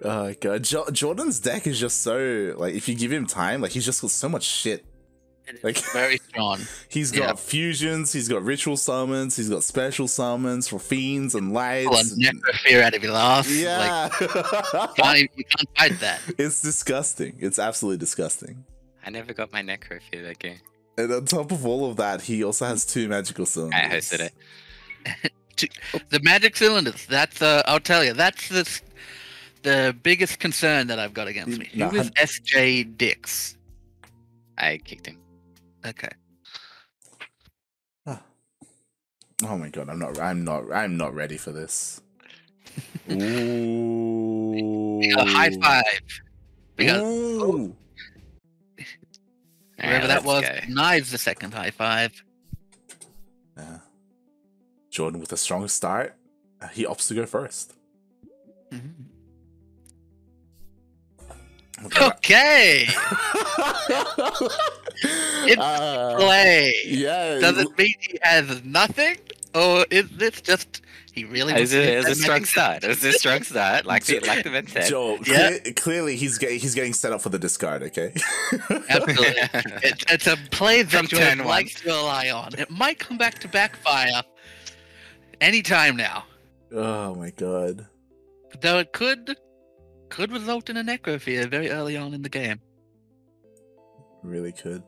Oh god, Jordan's deck is just so like if you give him time, like he's just got so much shit. Like Very strong. he's got fusions, he's got ritual summons, he's got special summons for fiends and lights. Necrofear out of your ass. Yeah, Like, you can't fight that. It's disgusting. It's absolutely disgusting. I never got my Necrofear that game. And on top of all of that, he also has 2 magical cylinders. I hosted it. The magic cylinders. That's I'll tell you. That's the biggest concern that I've got against me. Who is S.J. Dix? I kicked him. Okay. Oh my god, I'm not ready for this. Ooh. We got a high five. We got whoever that was denies the second high five. Yeah. Jordan with a strong start. He opts to go first. Mm-hmm. Okay. It's play. Yeah. Does it mean he has nothing, or is this just he really? It was a strong start. It was a strong start, like the event said. Joel, clearly he's getting set up for the discard. Okay. Absolutely. It's a play that Jordan likes to rely on. It might come back to backfire anytime now. Oh my god. Though it could result in a Necrofear very early on in the game. Really could.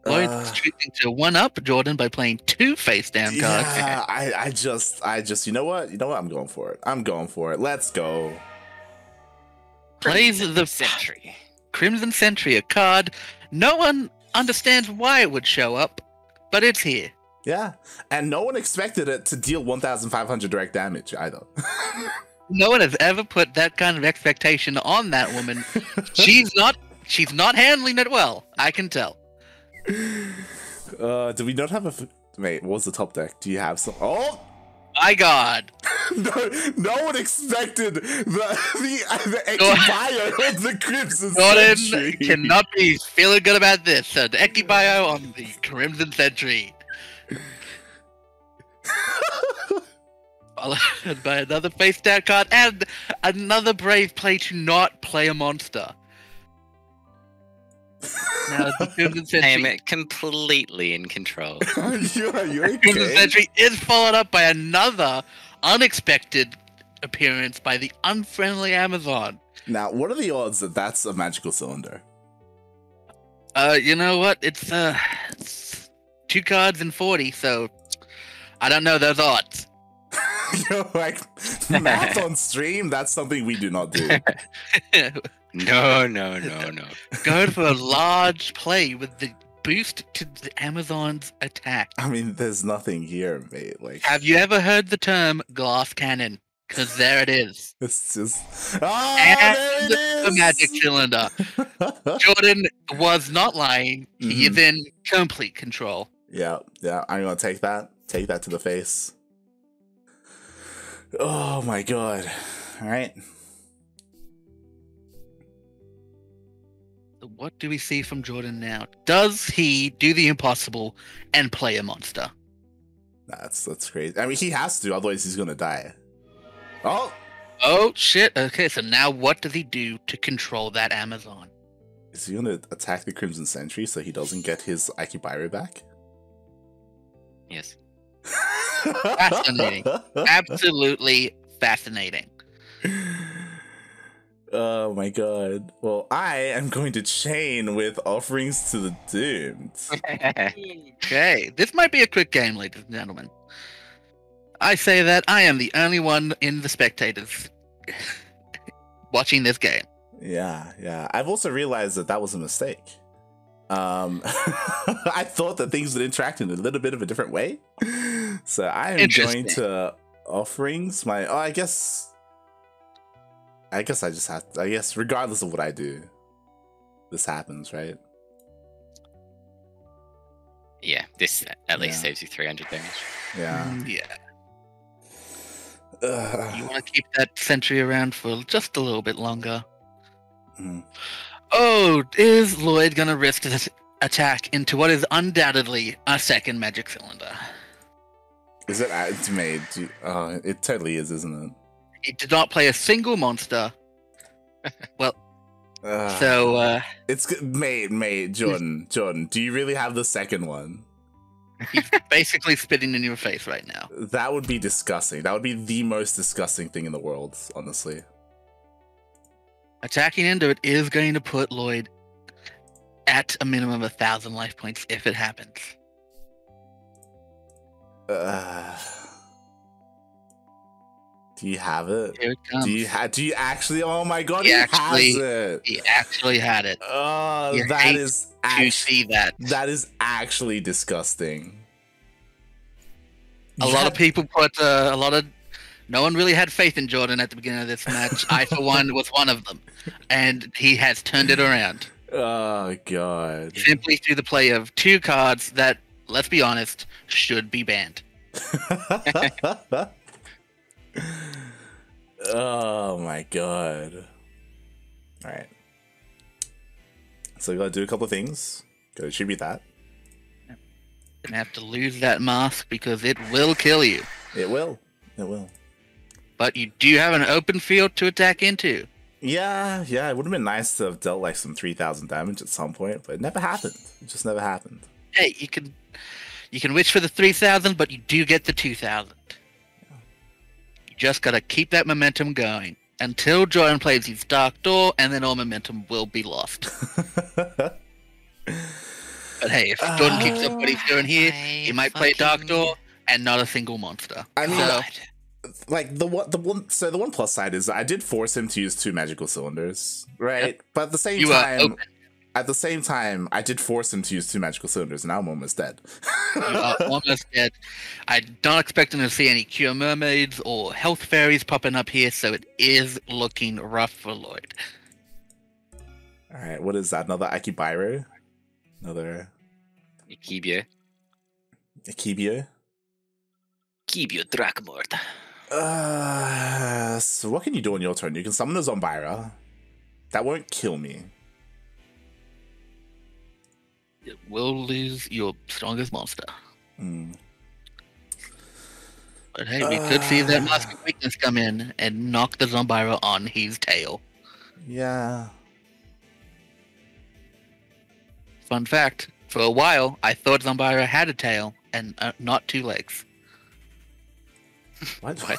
Lloyd's choosing to one-up Jordan by playing 2 face-down cards. Yeah, I just, you know what? I'm going for it. Let's go. Plays the Sentry. Crimson Sentry, a card no one understands why it would show up, but it's here. Yeah, and no one expected it to deal 1,500 direct damage either. No one has ever put that kind of expectation on that woman. She's not handling it well. I can tell. Do we not have a? Wait, what's the top deck? Do you have some? Oh my god! no one expected the bio of the Crimson Jordan Sentry. Cannot be feeling good about this. So the Ekibio on the Crimson Sentry. Followed by another face down card and another brave play to not play a monster. Now the Crimson Sentry, I am completely in control. You're okay? Crimson Sentry is followed up by another unexpected appearance by the unfriendly Amazon. Now, what are the odds that that's a magical cylinder? You know what? It's 2 cards in 40, so I don't know those odds. You're like, math on stream, that's something we do not do. No. Go for a large play with the boost to the Amazon's attack. I mean, there's nothing here, mate. Like, have you ever heard the term glass cannon? Because there it is. It's just... and the magic cylinder. Jordan was not lying. He is in complete control. Yeah, I'm gonna take that to the face. Oh my god. Alright. What do we see from Jordan now? Does he do the impossible and play a monster? That's crazy. I mean, he has to, otherwise he's gonna die. Oh shit. Okay, so now what does he do to control that Amazon? Is he gonna attack the Crimson Sentry so he doesn't get his Akibaru back? Yes. Fascinating. Absolutely fascinating. Oh my god. Well, I am going to chain with Offerings to the Doomed. Okay, this might be a quick game, ladies and gentlemen. I say that I am the only one in the spectators watching this game. Yeah. I've also realized that was a mistake. I thought that things would interact in a little bit of a different way. So I am going to Offerings. I guess I just have to, regardless of what I do, this happens, right? Yeah, this at least saves you 300 damage. Yeah. You want to keep that sentry around for just a little bit longer. Oh, is Lloyd gonna risk this attack into what is undoubtedly a second magic cylinder? Is it made? It totally is, isn't it? He did not play a single monster. Well, so it's mate, Jordan. Do you really have the second one? he's basically spitting in your face right now. That would be disgusting. That would be the most disgusting thing in the world, honestly. Attacking into it is going to put Lloyd at a minimum of 1,000 life points if it happens. Do you have it? Here it comes. Do you actually? Oh my god, He he actually- has it. He actually had it. Oh, You that hate is To actually see that. that is actually disgusting. A lot of people put no one really had faith in Jordan at the beginning of this match. I, for one, was one of them. And he has turned it around. Oh, God. Simply through the play of 2 cards that, let's be honest, should be banned. Oh, my God. All right. So we gotta do a couple of things. Gotta attribute that. Gonna have to lose that mask because it will kill you. It will. It will. But you do have an open field to attack into. Yeah, it would have been nice to have dealt like some 3,000 damage at some point, but it never happened. It just never happened. Hey, you can wish for the 3,000, but you do get the 2,000. You just gotta keep that momentum going until Jordan plays his Dark Door, and then all momentum will be lost. But hey, if Jordan keeps up what he's doing here, he might play Dark Door and not a single monster. I mean, So, like the one plus side is I did force him to use 2 magical cylinders, right? Yep. But at the same You are time, open. I did force him to use 2 magical cylinders, and now I'm almost dead. You are almost dead. I'm not expecting to see any Cure Mermaids or Health Fairies popping up here, so it is looking rough for Lloyd. All right, what is that? Another Akibairu? Another Kibio. Akibio? Kibio Drakmord. So what can you do on your turn? You can summon a Zombira. That won't kill me. It will lose your strongest monster. Mm. But hey, we could see that Mask of Weakness come in and knock the Zombira on his tail. Yeah. Fun fact, for a while, I thought Zombira had a tail and not 2 legs. What? What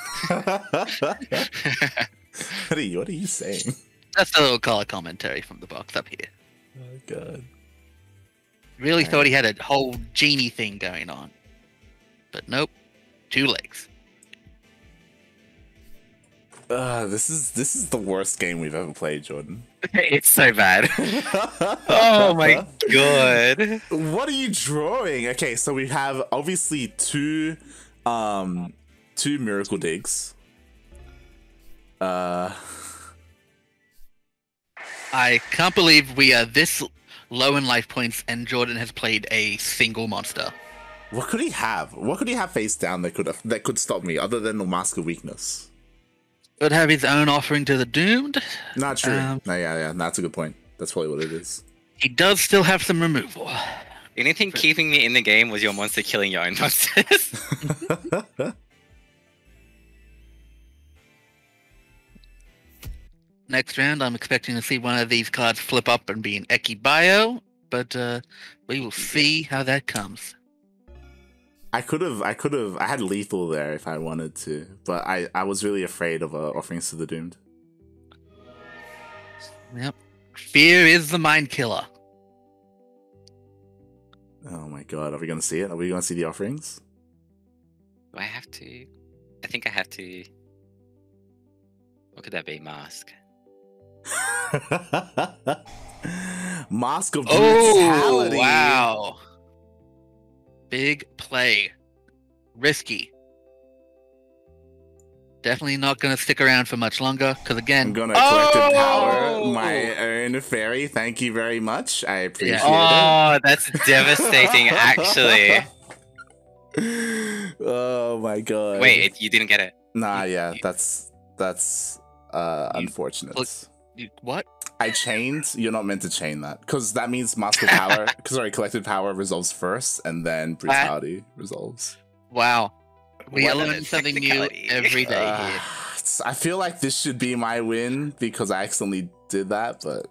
are you saying? That's a little color commentary from the box up here. Oh, God. Really thought he had a whole genie thing going on. But nope, 2 legs. This is the worst game we've ever played, Jordan. It's so bad. Oh my god. What are you drawing? Okay, so we have obviously 2 Miracle Digs. I can't believe we are this low in life points and Jordan has played a single monster. What could he have? What could he have face down that could stop me other than the Mask of Weakness? Could have his own offering to the Doomed. Not true. No, yeah, that's a good point. That's probably what it is. He does still have some removal. The only thing keeping me in the game was your monster killing your own monsters. Next round, I'm expecting to see one of these cards flip up and be an Ekibio, but we will see how that comes. I had lethal there if I wanted to, but I was really afraid of offerings to the Doomed. Yep. Fear is the mind killer. Oh my god, are we gonna see it? Are we gonna see the offerings? Do I have to? I think I have to. What could that be? Mask. Mask of Brutality. Oh, wow. Big play. Risky. Definitely not going to stick around for much longer, because again... I'm going to collective power my own fairy. Thank you very much. I appreciate it. Oh, that's devastating, actually. Oh my god. Wait, you didn't get it? Nah, yeah, that's unfortunate. What? I chained. You're not meant to chain that because that means Mask of Power. Sorry, collected power resolves first, and then brutality resolves. Wow. We What are a learning something new technicality. every day here. I feel like this should be my win because I accidentally did that, but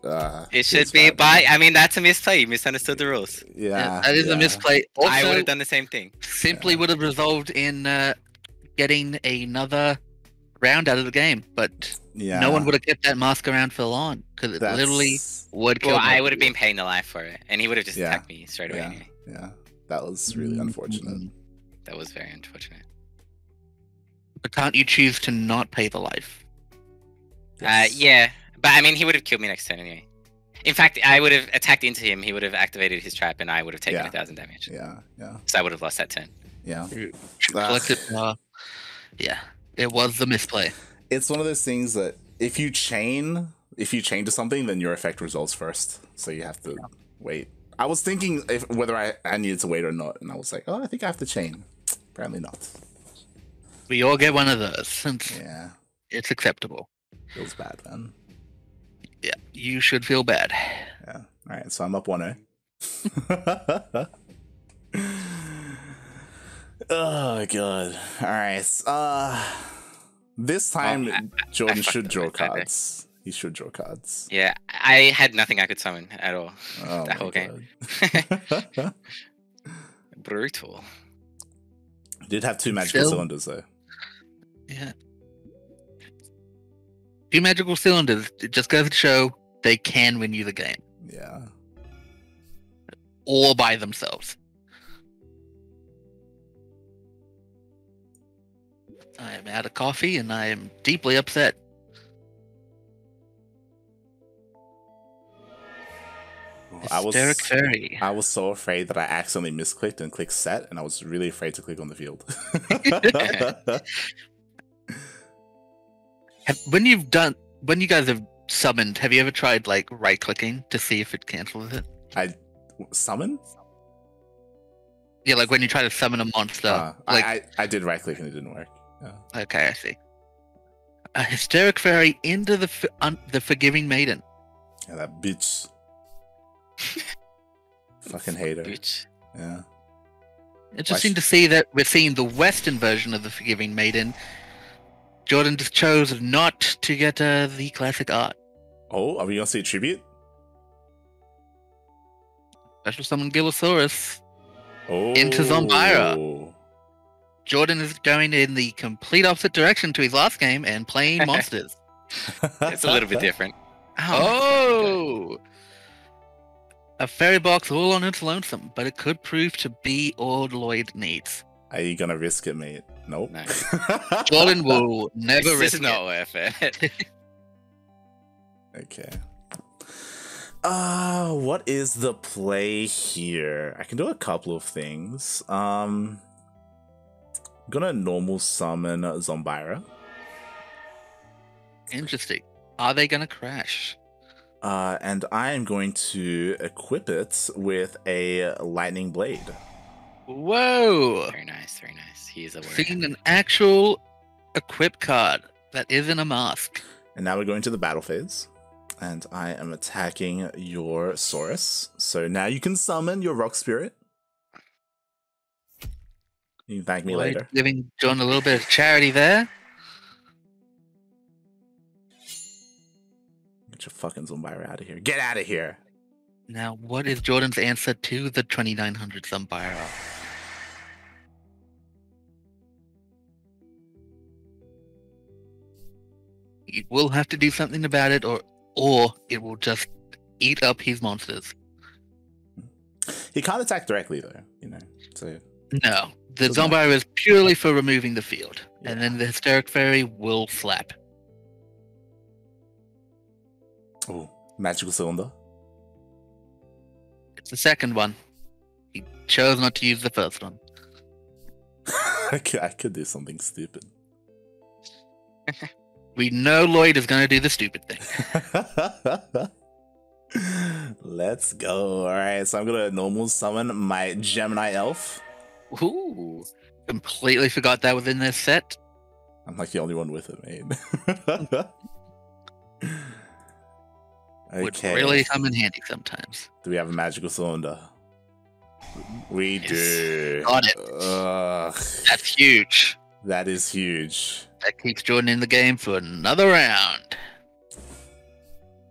it should be by. I mean, that's a misplay. You misunderstood the rules. Yeah, that is a misplay. Also, I would have done the same thing. Simply would have resolved in getting another round out of the game, but no one would have kept that mask around for long because it literally would kill. Well, I would have been paying the life for it, and he would have just attacked me straight away. Anyway. Yeah, that was really unfortunate. That was very unfortunate. But can't you choose to not pay the life? Yes. Yeah, but I mean, he would have killed me next turn anyway. In fact, I would have attacked into him. He would have activated his trap, and I would have taken 1,000 damage. Yeah. So I would have lost that turn. Yeah. Yeah, it was the misplay. It's one of those things that if you chain to something, then your effect resolves first. So you have to wait. I was thinking whether I needed to wait or not, and I was like, oh, I think I have to chain. Apparently not. We all get one of those since it's acceptable. Feels bad, man. Yeah, you should feel bad. Yeah. All right, so I'm up 1-0. Oh god. All right. This time Jordan should draw cards. He should draw cards. Yeah, I had nothing I could summon at all that whole game. Brutal. Did have 2 magical cylinders though. Yeah. 2 magical cylinders. It just goes to show they can win you the game. Yeah. All by themselves. I am out of coffee and I am deeply upset. Hysteric Fairy. I was so afraid that I accidentally misclicked and clicked set, and I was really afraid to click on the field. When you guys have summoned, have you ever tried like right clicking to see if it cancels it? I summon? Yeah, like when you try to summon a monster. I did right click and it didn't work. Yeah. Okay, I see. A Hysteric Fairy into the Forgiving Maiden. Yeah, that bitch. Fucking hater. Bitch. Yeah. Interesting to see that we're seeing the Western version of the Forgiving Maiden. Jordan just chose not to get the classic art. Oh, are we gonna see a tribute? Special summon Gillosaurus Oh. into Zombira. Jordan is going in the complete opposite direction to his last game and playing monsters. It's a little bit different. Oh! A fairy box all on its lonesome, but it could prove to be all Lloyd needs. Are you gonna risk it, mate? Nope. No. Jordan will never risk it. This is not worth it. Okay. What is the play here? I can do a couple of things. I'm gonna normal summon Zombira. Interesting. Are they gonna crash? And I am going to equip it with a lightning blade. Whoa! Very nice, very nice. He is a warrior. Seeing an actual equip card that isn't a mask. And now we're going to the battle phase. And I am attacking your Saurus. So now you can summon your rock spirit. You can thank me later. Giving John a little bit of charity there. Get your fucking Zombira out of here. Get out of here! Now, what is Jordan's answer to the 2900 Zombira? He will have to do something about it, or it will just eat up his monsters. He can't attack directly, though, you know. So no, the Zombira is purely for removing the field, and then the Hysteric Fairy will slap. Oh, magical cylinder. It's the second one. He chose not to use the first one. I could do something stupid. We know Lloyd is going to do the stupid thing. Let's go. Alright, so I'm going to normal summon my Gemini Elf. Ooh. Completely forgot that was in this set. I'm like the only one with it, mate. Okay. Would really come in handy sometimes. Do we have a magical cylinder? We do. Got it. That's huge. That is huge. That keeps Jordan in the game for another round.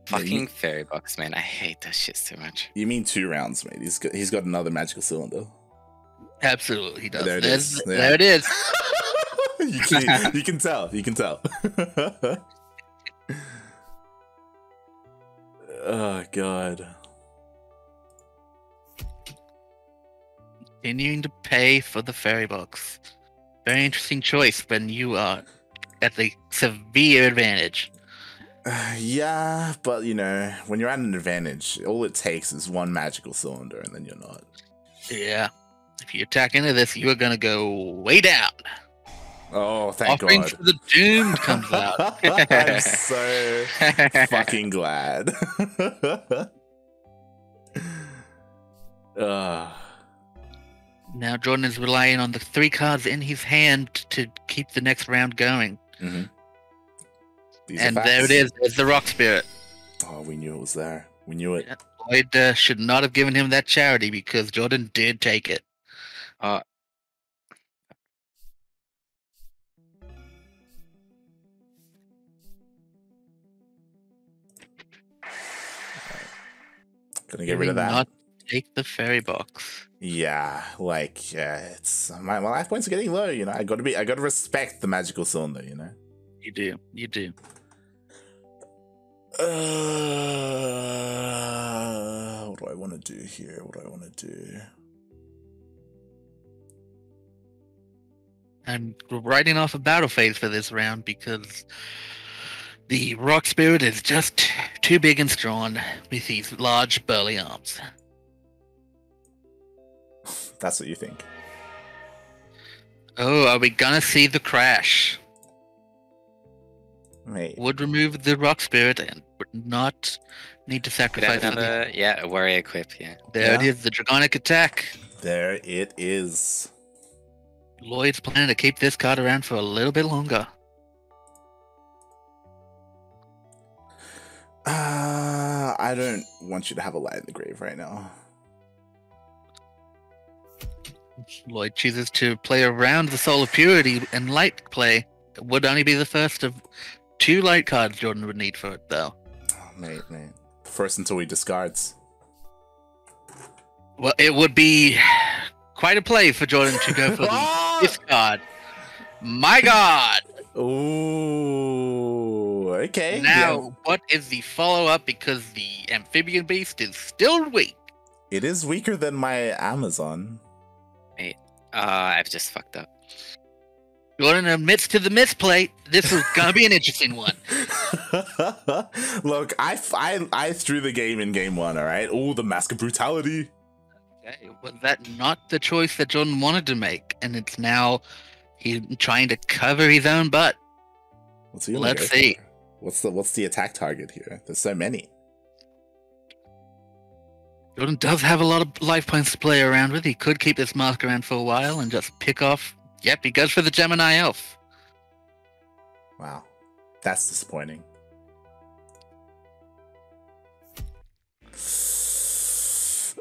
Fucking fairy box, man. I hate that shit so much. You mean 2 rounds, mate. He's got another magical cylinder. Absolutely, he does. There it is. Yeah. There it is. you can tell. You can tell. Oh, God. Continuing to pay for the fairy box. Very interesting choice when you are at the severe advantage. Yeah, but you know, when you're at an advantage, all it takes is 1 magical cylinder, and then you're not. Yeah. If you attack into this, you are going to go way down. Oh, thank Offering God. for the Doomed comes out. I'm so fucking glad. Now Jordan is relying on the 3 cards in his hand to keep the next round going. Mm-hmm. And there it is. There's the Rock Spirit. Oh, we knew it was there. We knew it. Lloyd should not have given him that charity because Jordan did take it. Gonna get rid of that. Not take the fairy box. Yeah, like it's my life points are getting low. You know, I gotta respect the magical cylinder. You know. You do. You do. What do I want to do here? What do I want to do? I'm writing off a battle phase for this round because the Rock Spirit is just too big and strong with these large burly arms. That's what you think. Oh, are we gonna see the crash? Mate. Would remove the Rock Spirit and would not need to sacrifice another, a warrior equip, yeah. There it is, the Dragonic Attack. There it is. Lloyd's planning to keep this card around for a little bit longer. I don't want you to have a light in the grave right now. Lloyd chooses to play around the Soul of Purity and light play. It would only be the first of 2 light cards Jordan would need for it, though. Oh, mate. First until he discards. Well, it would be quite a play for Jordan to go for this card. My God! Ooh, okay. Now, what is the follow-up? Because the Amphibian Beast is still weak. It is weaker than my Amazon. Wait, I've just fucked up. Jordan admits to the misplay. This is gonna be an interesting one. Look, I threw the game in game 1, all right? Oh, the Mask of Brutality. Okay, was that not the choice that Jordan wanted to make? And it's now he's trying to cover his own butt. What's he Let's see. What's the attack target here? There's so many. Jordan does have a lot of life points to play around with. He could keep this mask around for a while and just pick off. Yep, he goes for the Gemini Elf. Wow. That's disappointing.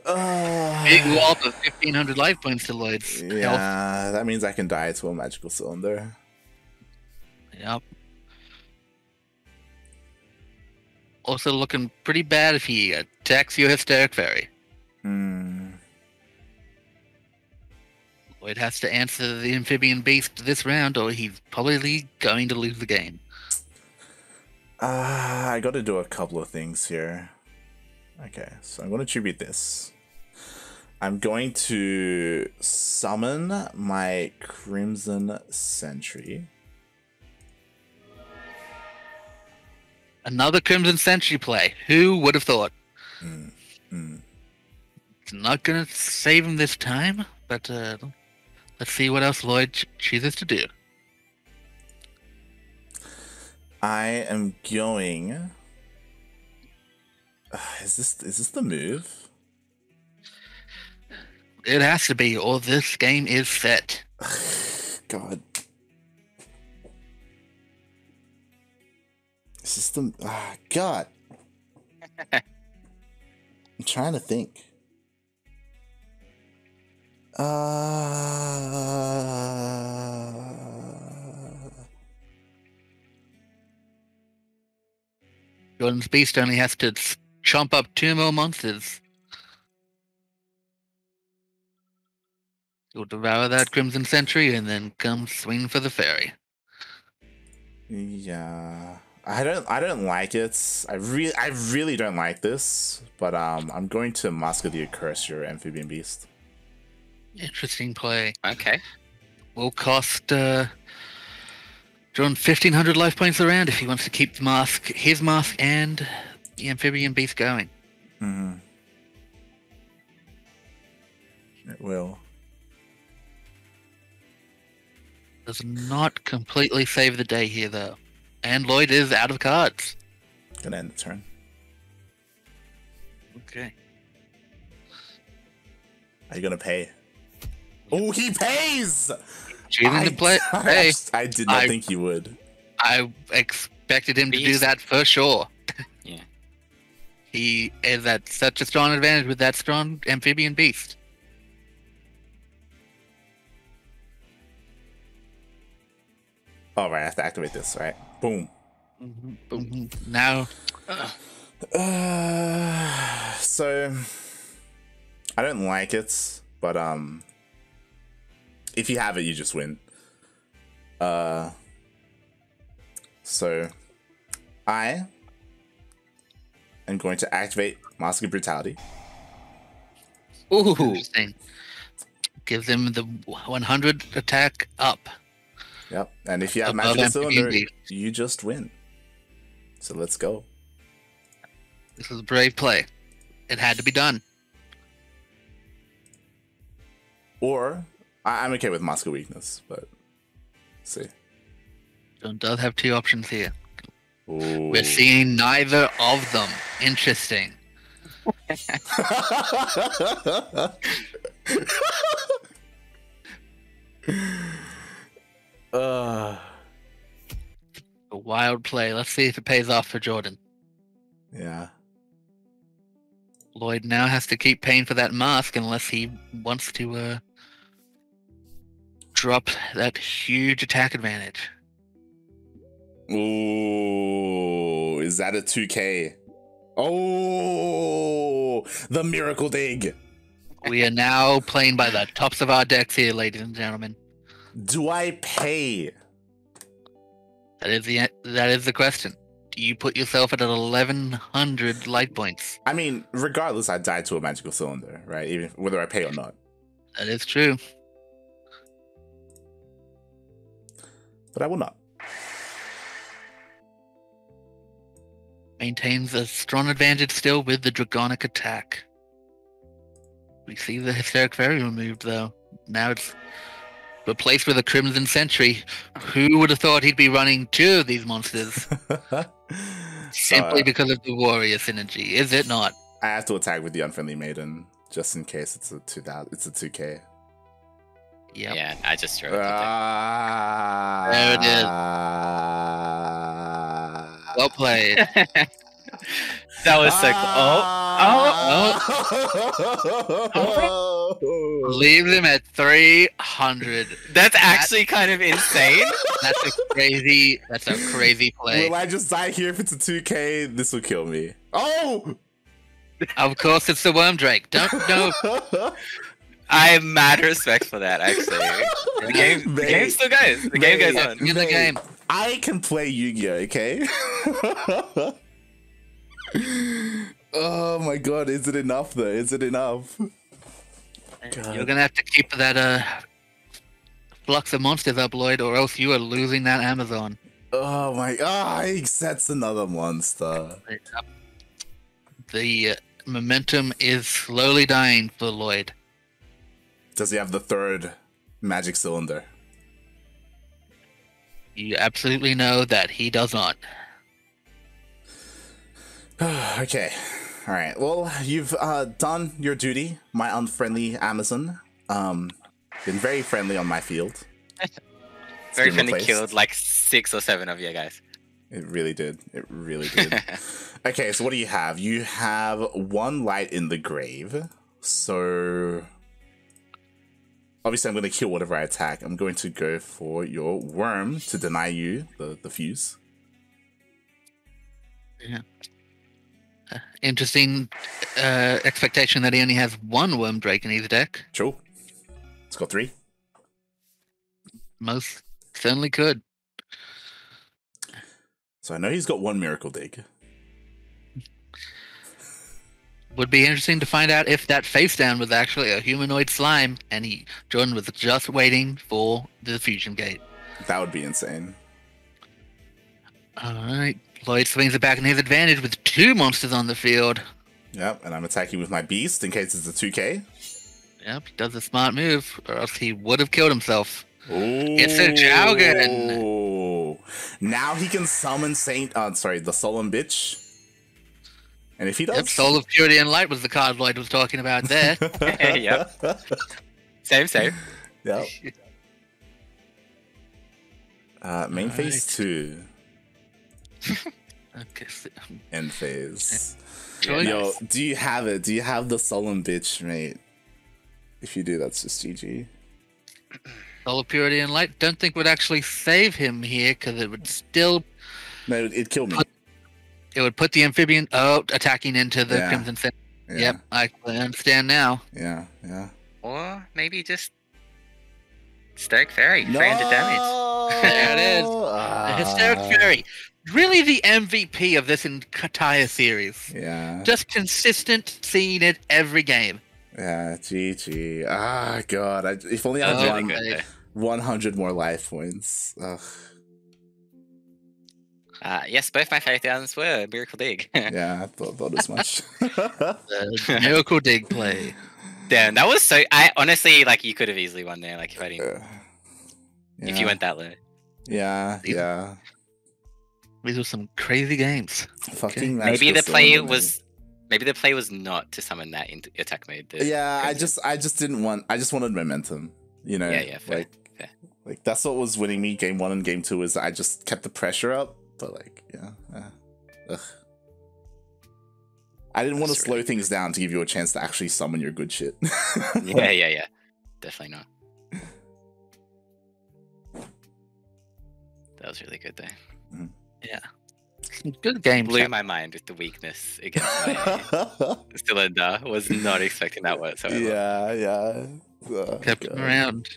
Big wallop of 1,500 life points to Lloyd's health. Yeah, that means I can die to a magical cylinder. Yep. Also looking pretty bad if he attacks your Hysteric Fairy. Lloyd has to answer the Amphibian Beast this round, or he's probably going to lose the game. I got to do a couple of things here. Okay, so I'm going to tribute this. I'm going to summon my Crimson Sentry. Another Crimson Sentry play. Who would have thought? It's not going to save him this time, but let's see what else Lloyd chooses to do. I am going... Is this the move? It has to be, or this game is set. God. Is this the... God. I'm trying to think. Jordan's Beast only has to chomp up 2 more monsters. He'll devour that Crimson Sentry and then come swing for the fairy. Yeah. I don't like it. I really don't like this. But I'm going to Musketeer Curse your Amphibian Beast. Interesting play. Okay. Will cost John 1,500 life points around if he wants to keep the mask, his mask, and the Amphibian Beast going. Mm-hmm. It will. Does not completely save the day here, though. And Lloyd is out of cards. Gonna end the turn. Okay. Are you gonna pay? Oh, he pays! Choosing to play. Hey, I did not think he would. I expected him to do Beast. that for sure. Yeah. He is at such a strong advantage with that strong Amphibian Beast. All right, I have to activate this, right? Boom. Now, so I don't like it, but if you have it, you just win. So I am going to activate Mask of Brutality. Ooh. interesting. Gives him the 100 attack up. Yep, and if you have Above Magical Amphibian Cylinder, Beast. you just win. So let's go. This is a brave play. It had to be done. Or I'm okay with Mask of Weakness, but let's see. John does have 2 options here. Ooh. We're seeing neither of them. Interesting. A wild play. Let's see if it pays off for Jordan. Yeah. Lloyd now has to keep paying for that mask unless he wants to drop that huge attack advantage. Ooh, is that a 2K? Oh, the Miracle Dig. We are now playing by the tops of our decks here, ladies and gentlemen. Do I pay? That is the question. Do you put yourself at 1,100 light points? I mean, regardless, I died to a Magical Cylinder, right? Even whether I pay or not. That is true. But I will not. Maintains a strong advantage still with the Dragonic attack. We see the Hysteric Fairy removed, though. Now it's replaced with a Crimson Sentry. Who would have thought he'd be running 2 of these monsters? Simply because of the Warrior synergy, is it not? I have to attack with the Unfriendly Maiden, just in case it's a 2000. It's a 2K. Yep. Yeah, I just threw it. There it is. Well played. That was so cool. Leave them at 300. That's actually kind of insane. That's a crazy play. Will I just die here if it's a 2K? This will kill me. Oh! Of course, it's the Worm Drake. Don't know. I have mad respect for that, actually. The game still goes. The game goes on. In the game. I can play Yu-Gi-Oh, okay? Oh my god, is it enough though? Is it enough? God. You're gonna have to keep that flux of monsters up, Lloyd, or else you are losing that Amazon. Oh my god, that's another monster. The momentum is slowly dying for Lloyd. Does he have the 3rd magic cylinder? You absolutely know that he does not. Okay. Alright. Well, you've done your duty, my unfriendly Amazon. Been very friendly on my field. Very friendly, killed like 6 or 7 of you guys. It really did. It really did. Okay, so what do you have? You have 1 light in the grave. So obviously I'm going to kill whatever I attack. I'm going to go for your worm to deny you the fuse. Yeah. Interesting expectation that he only has one Worm Drake in his deck. True. Let's go 3. Most certainly could. So I know he's got 1 Miracle Dig. Would be interesting to find out if that face down was actually a humanoid slime, and Jordan was just waiting for the fusion gate. That would be insane. All right, Lloyd swings it back in his advantage with 2 monsters on the field. Yep, and I'm attacking with my beast in case it's a 2K. Yep, he does a smart move, or else he would have killed himself. Ooh. It's a Jaugen. Now he can summon the Solemn Bitch. And if he does... Yep, Soul of Purity and Light was the card Lloyd was talking about there. Yep. Same. Yep. Main phase 2. Okay. End phase. Yeah, Yo, nice. do you have it? Do you have the Solemn Bitch, mate? If you do, that's just GG. Soul of Purity and Light, don't think would actually save him here, because it would still... No, it'd kill me. It would put the amphibian attacking into the Yeah. Crimson Fin. Yeah. Yep, I understand now. Yeah. Or maybe just Hysteric Fairy, 300 damage. There it is. The Hysteric Fury. Really the MVP of this entire series. Yeah. Just consistent, seeing it every game. Yeah, GG. Ah, God. If only I That was had really won good, though. 100 more life points. Ugh. Yes, both my 5,000s were Miracle Dig. Yeah, I thought as much. Miracle Dig play. Damn, that was so. I honestly, like, you could have easily won there, like, if I didn't, if you went that low. Yeah. These were some crazy games. Fucking Maybe the magical play cylinder, was, maybe the play was not to summon that into attack mode. Yeah, I just didn't want. I just wanted momentum. You know. Yeah, fair. Like that's what was winning me game 1 and game 2 is I just kept the pressure up. But like, ugh. I didn't want to slow things down to give you a chance to actually summon your good shit. Yeah. Definitely not. That was really good though. Mm-hmm. Yeah. Good game. Blew my mind with the weakness against my cylinder. Was not expecting that whatsoever. Yeah. Oh, Kept him around.